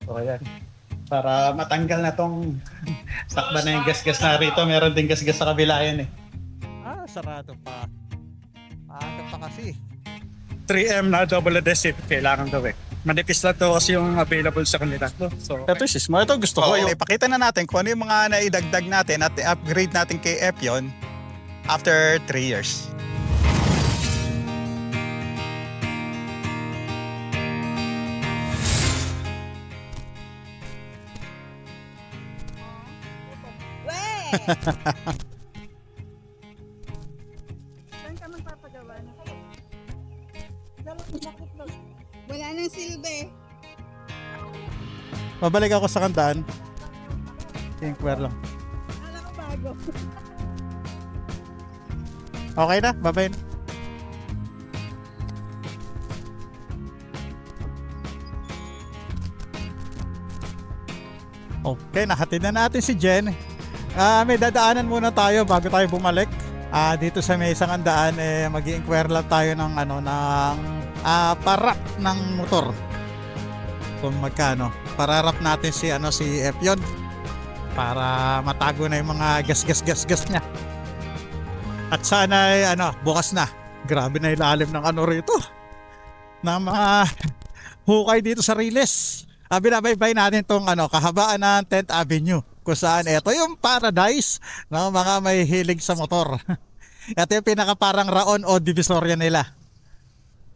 So ayan. Para matanggal na tong sakba na yung gas-gas na rito. Meron din gas-gas sa kabila yan eh. Sarado pa. Aga pa kasi. 3M na double adhesive kailangan daw eh. Manipis lang to kasi yung available sa kanila. So, ito sis mo. Ito gusto ko. Ipakita na natin kung ano yung mga naidagdag natin at i-upgrade natin kay Epyon after 3 years. Saan ka magpapagawa na? Wala nang silbi. Pabalik ako sa kantaan. Inquire lang. Wala ko bago. Okay na, bye-bye. Okay, nahatid na natin si Jen. May dadaanan muna tayo bago tayo bumalik. Dito sa may isang andaan mag-i-inquire lang tayo ng parap ng motor. Kung magkano. Pararap natin si Epyon para matago na yung mga gas niya. At sana bukas na. Grabe na ilalim ng rito. Na mga hukay dito sa Riles. Binabaybay natin tong kahabaan ng 10th Avenue kung saan ito yung paradise ng mga may hilig sa motor. Ito yung pinaka parang raon o divisoria nila.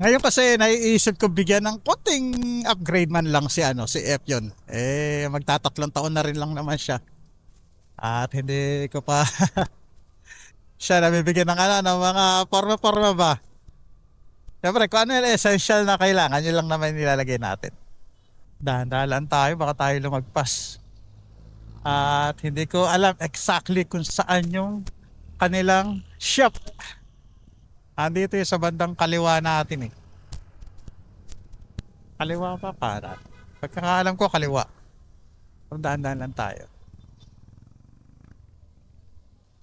Ngayon kasi naiisip ko bigyan ng konting upgrade man lang si Epyon. Magtatatlong taon na rin lang naman siya. At hindi ko pa siya nabibigyan ng mga forma ba. Siyempre kung ano yung essential na kailangan, yun lang naman nilalagay natin. Dahan-dahan tayo, baka tayo lumagpas. At hindi ko alam exactly kung saan yung kanilang shop. Andito yung sa bandang kaliwa natin eh. Kaliwa pa para. Pagkakaalam ko kaliwa. Dahan-dahan lang tayo.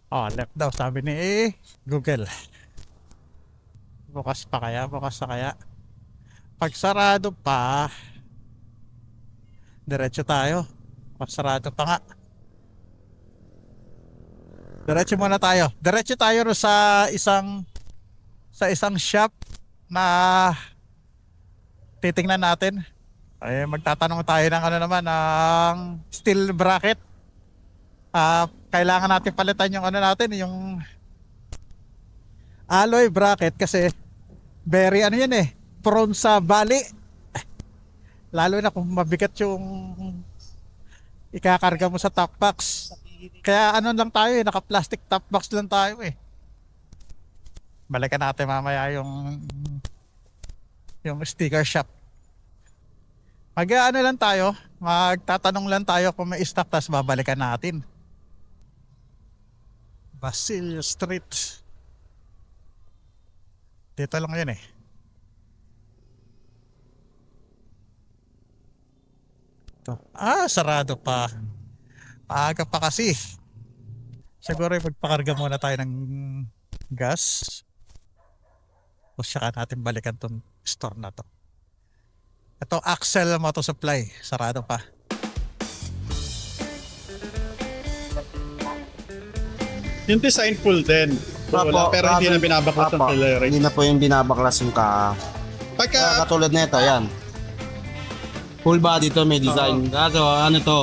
Left daw sabi ni Google. Bukas pa kaya? Bukas na kaya? Pag sarado pa, diretso tayo. Pag sarado pa nga. Diretso muna tayo. Diretso tayo sa isang shop na titingnan natin. Magtatanong tayo ng ng steel bracket. Kailangan natin palitan yung yung alloy bracket kasi very yan prone sa bali. Lalo na kung mabigat yung ikakarga mo sa top box. Kaya lang tayo naka-plastic top box lang tayo Balikan natin mamaya yung sticker shop. Lang tayo, magtatanong lang tayo kung may stock tas babalikan natin. Basilio Street. Dito lang yun sarado pa. Maaga pa kasi. Siguro magpakarga muna tayo ng gas. O saka natin balikan tong store na to. Ito Axel Motor Supply. Sarado pa. Yung design full din. Wala, pero hindi na binabaklas ng pillar. Hindi na po yung binabaklas yung katulad na ito, yan. Full body to, may design. Kaso to,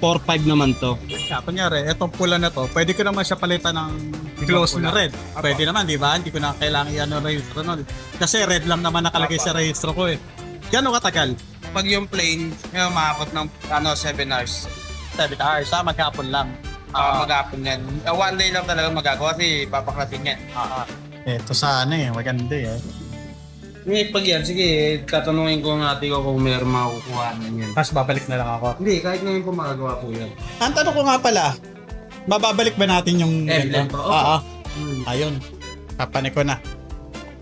4.5 naman to. Kunyari, itong pula na to, pwede ko naman siya palitan ng close na red. Pwede naman, di ba? Hindi ko na kailangan registro nun. Kasi red lang naman nakalagay sa registro ko Gano'ng katagal? Pag yung plain, maabot ng 7 hours. 7 hours, maghapon lang. Maghapon yan. One day lang talaga magagawa kasi papaklasin yan. Ito sa maganda Pag yan, sige, tatanungin ko nga ko kung mayroon makukuha na yan. Tapos babalik na lang ako. Hindi, kahit ngayon po magagawa po yan. Ang tanong ko nga pala, mababalik ba natin yung emblem po? Oo. Ayun. Papanik ko na.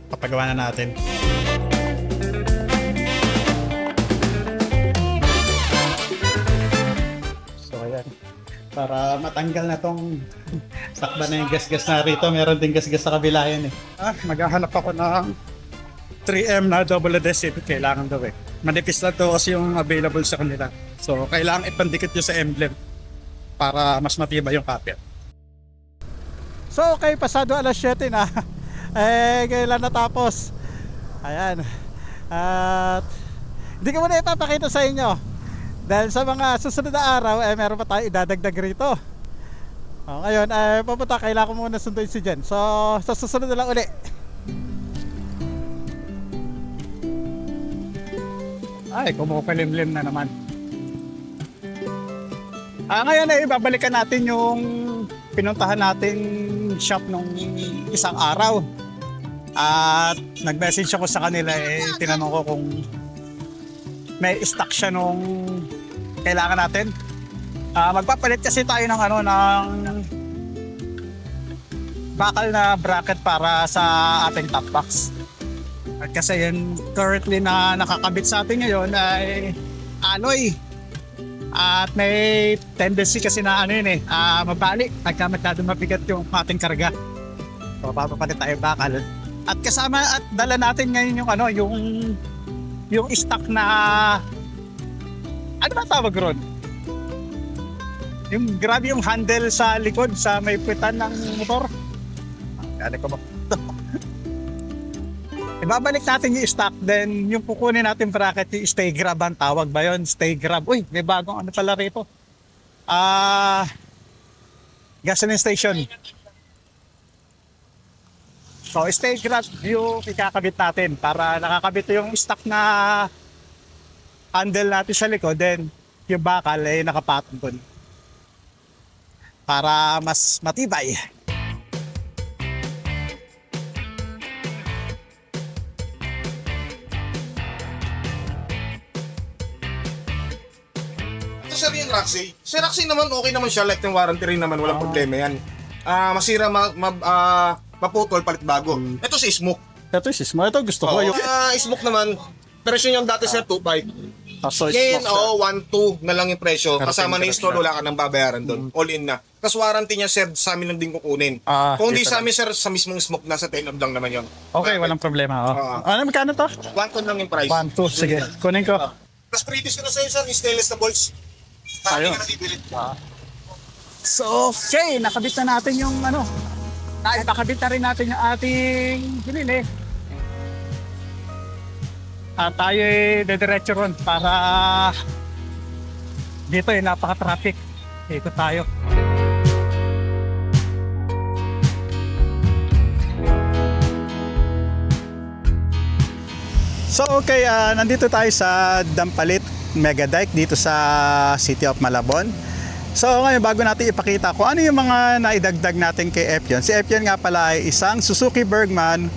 Papagawa na natin. So ayan. Para matanggal na tong sakba na yung gas-gas na rito. Meron din gas-gas sa kabila yan maghahanap ako ng 3M na double adhesive. Kailangan daw Manipis lang to kasi yung available sa kanila. So, kailangan ipandikit nyo sa emblem para mas matibay yung kapit. So, okay, pasado alas 7 na. Kailan natapos? Ayan. At hindi ko muna ipapakita sa inyo. Dahil sa mga susunod na araw, meron pa tayo idadagdag rito. Ngayon, pupunta, kailangan ko muna sunduin si Jen. So, sa susunod na lang uli. Ay, kumukulimlim na naman. Ngayon ay babalikan natin yung pinuntahan nating shop nung isang araw. At nag-message ako sa kanila, tinanong ko kung may stock siya nung kailangan natin. Magpapalit kasi tayo ng bakal na bracket para sa ating top box. At kasi yun currently na nakakabit sa atin ngayon ay alloy. At may tendency kasi na mabalik pagka masyadong mabigat yung ating karga. So papapalit tayo bakal. At kasama at dala natin ngayon yung stock na ano ba tawag ron? Yung grabe yung handle sa likod sa may puwitan ng motor. Ano ko ba? Ibabalik natin yung stock, then yung kukunin natin bracket, yung stay grab ang tawag ba yun? Stay grab. Uy, may bagong ano pala rito. Gasoline station. So, stay grab yung ikakabit natin para nakakabit yung stock na handle natin sa likod, then yung bakal ay nakapatong dun. Para mas matibay. Sir yung Roxy. Si Roxy naman okay naman siya, like ng warranty rin naman, walang problema yan. Masira, maputol, palit bago. Ito si Smoke. Ito si Smoke. Ito gusto ko. Smoke naman, presyo yung dati sir 2.5. So, Ngayon, 1.2 na lang yung presyo. Kasama na install, wala ka nang babayaran doon. All in na. Tapos warranty niya sir, sa amin lang din kukunin. Kung di sa amin sir, sa mismong Smoke, nasa 10 lang naman yun. Okay, walang problema. Ano, magkano to? 1.2 lang yung price. 1, 2, sige. Kunin ko. Tapos previous ko na sa'yo sir, yung stainless na bolts. Ayun. So, okay, nakabit na natin yung nakabit na rin natin yung ating binili. At tayo dediretso ron para dito napaka-traffic. Ikot tayo. So okay, nandito tayo sa Dampalit Mega Dike dito sa City of Malabon. So ngayon bago natin ipakita kung ano yung mga naidagdag natin kay Epyon. Si Epyon nga pala ay isang Suzuki Bergman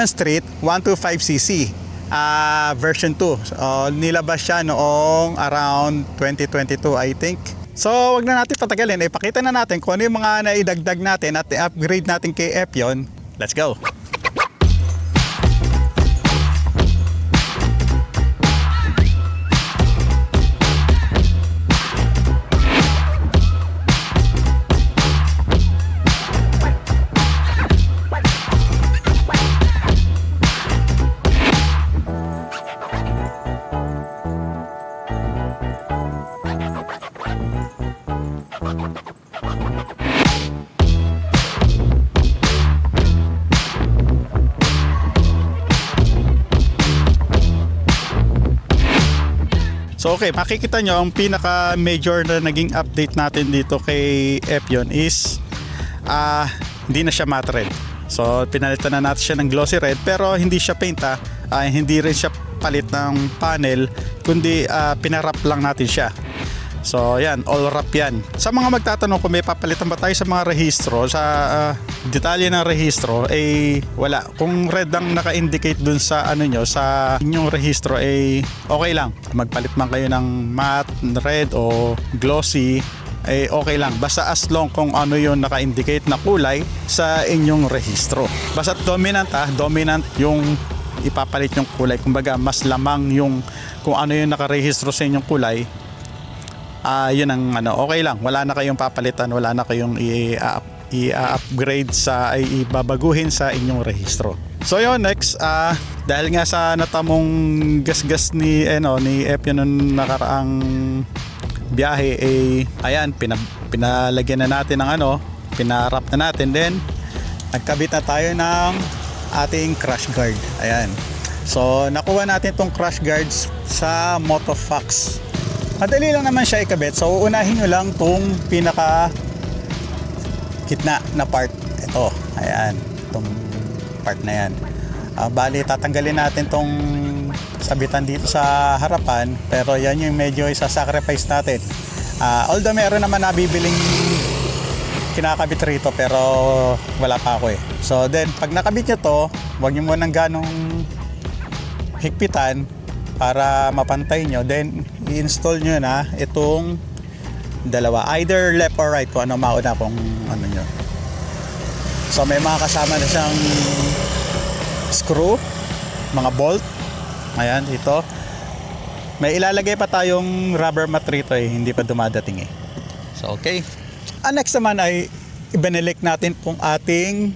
Street 125cc version 2. Nilabas siya noong around 2022 I think. So wag na natin patagalin, ipakita na natin kung ano yung mga naidagdag natin at i-upgrade natin kay Epyon. Let's go! So okay, makikita nyo ang pinaka major na naging update natin dito kay Epyon is hindi na siya matte red. So pinalitan na natin siya ng glossy red pero hindi siya paint hindi rin siya palit ng panel kundi pinarap lang natin siya. So yan, all wrap yan. Sa mga magtatanong kung may papalitan ba tayo sa mga rehistro, sa detalye ng rehistro, wala. Kung red ang naka-indicate dun sa nyo, sa inyong rehistro, okay lang. Magpalit man kayo ng matte, red o glossy, okay lang. Basta as long kung ano yung naka-indicate na kulay sa inyong rehistro. Basta dominant yung ipapalit yung kulay. Kumbaga mas lamang yung kung ano yung nakarehistro sa inyong kulay. Yun ang okay lang, wala na kayong papalitan, wala na kayong i-upgrade sa ibabaguhin sa inyong rehistro. So yun, next, dahil nga sa natamong gasgas ni Epyo nung nakaraang biyahe, ayan, pinalagyan na natin ng pinarap na natin, then nagkabit na tayo ng ating crash guard. Ayan. So nakuha natin tong crash guards sa Motofox. Madali lang naman siya ikabit. So uunahin nyo lang tong pinaka gitna na part. Ito, ayan, itong part na yan. Bali, tatanggalin natin tong sabitan dito sa harapan, pero yan yung medyo isa-sacrifice natin. Although meron naman nabibiling kinakabit rito, pero wala pa ako eh. So then, pag nakabit nyo to, huwag nyo munang ganong higpitan para mapantay nyo. Then, i-install nyo na itong dalawa. Either left or right, kung ano mauna kung ano nyo. So may mga kasama na siyang screw, mga bolt. Ayan, ito. May ilalagay pa tayong rubber mat rito hindi pa dumadating eh. So okay. Next naman ay ibanilik natin pong ating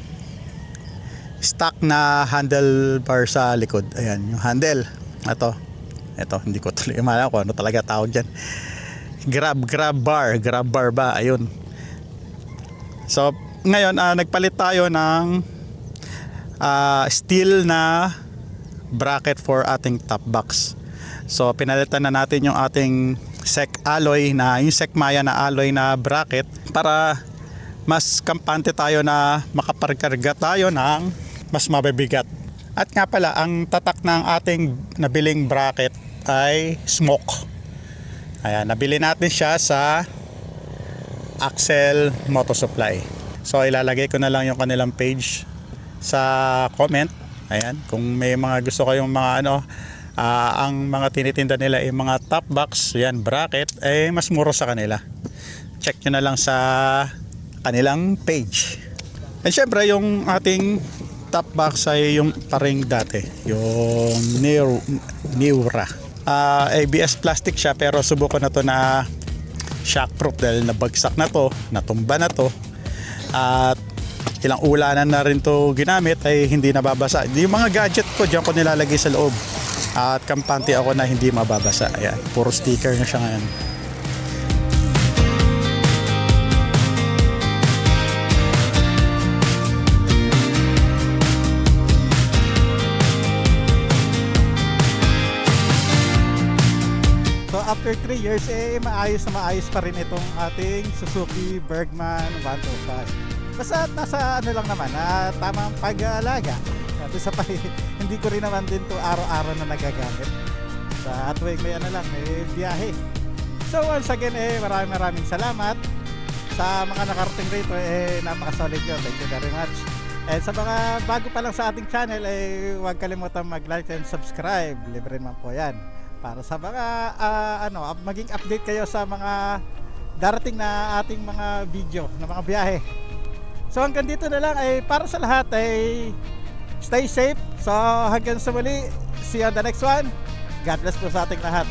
stock na handlebar sa likod. Ayan, yung handle. Ito, hindi ko tuloy malam kung ano talaga tawag dyan. Grab bar ba? Ayun. So ngayon, nagpalit tayo ng steel na bracket for ating top box. So pinalitan na natin yung ating SEC alloy yung SEC Maya na alloy na bracket para mas kampante tayo na makaparkarga tayo ng mas mabibigat. At nga pala, ang tatak ng ating nabiling bracket ay smoke. Ayan, nabili natin siya sa Axel Moto Supply. So ilalagay ko na lang yung kanilang page sa comment. Ayan, kung may mga gusto kayong mga ang mga tinitinda nila ay mga top box, yan, bracket, mas mura sa kanila. Check nyo na lang sa kanilang page. And syempre, yung ating top box ay yung paring dati, yung Neura. ABS plastic siya, pero subukan na to na shockproof dahil nabagsak na to, natumba na to. At ilang ulanan na rin to ginamit ay hindi nababasa. Yung mga gadget ko diyan ko nilalagay sa loob. At kampante ako na hindi mababasa. Ayan, puro sticker na siya ngayon. So after 3 years maayos pa rin itong ating Suzuki Bergman 125. Basta nasa lang naman, tamang pag-aalaga. At isa pa, hindi ko rin naman din to araw-araw na nagagamit. Sa tuwing may may biyahe. So once again, maraming salamat sa mga nakarating rito. Napaka-solid yun. Thank you very much. And sa mga bago pa lang sa ating channel, huwag kalimutan mag-like and subscribe. Libre naman po yan. Para sa mga maging update kayo sa mga darating na ating mga video na mga biyahe. So hanggang dito na lang, para sa lahat stay safe. So hanggang sa muli, see you on the next one. God bless po sa ating lahat.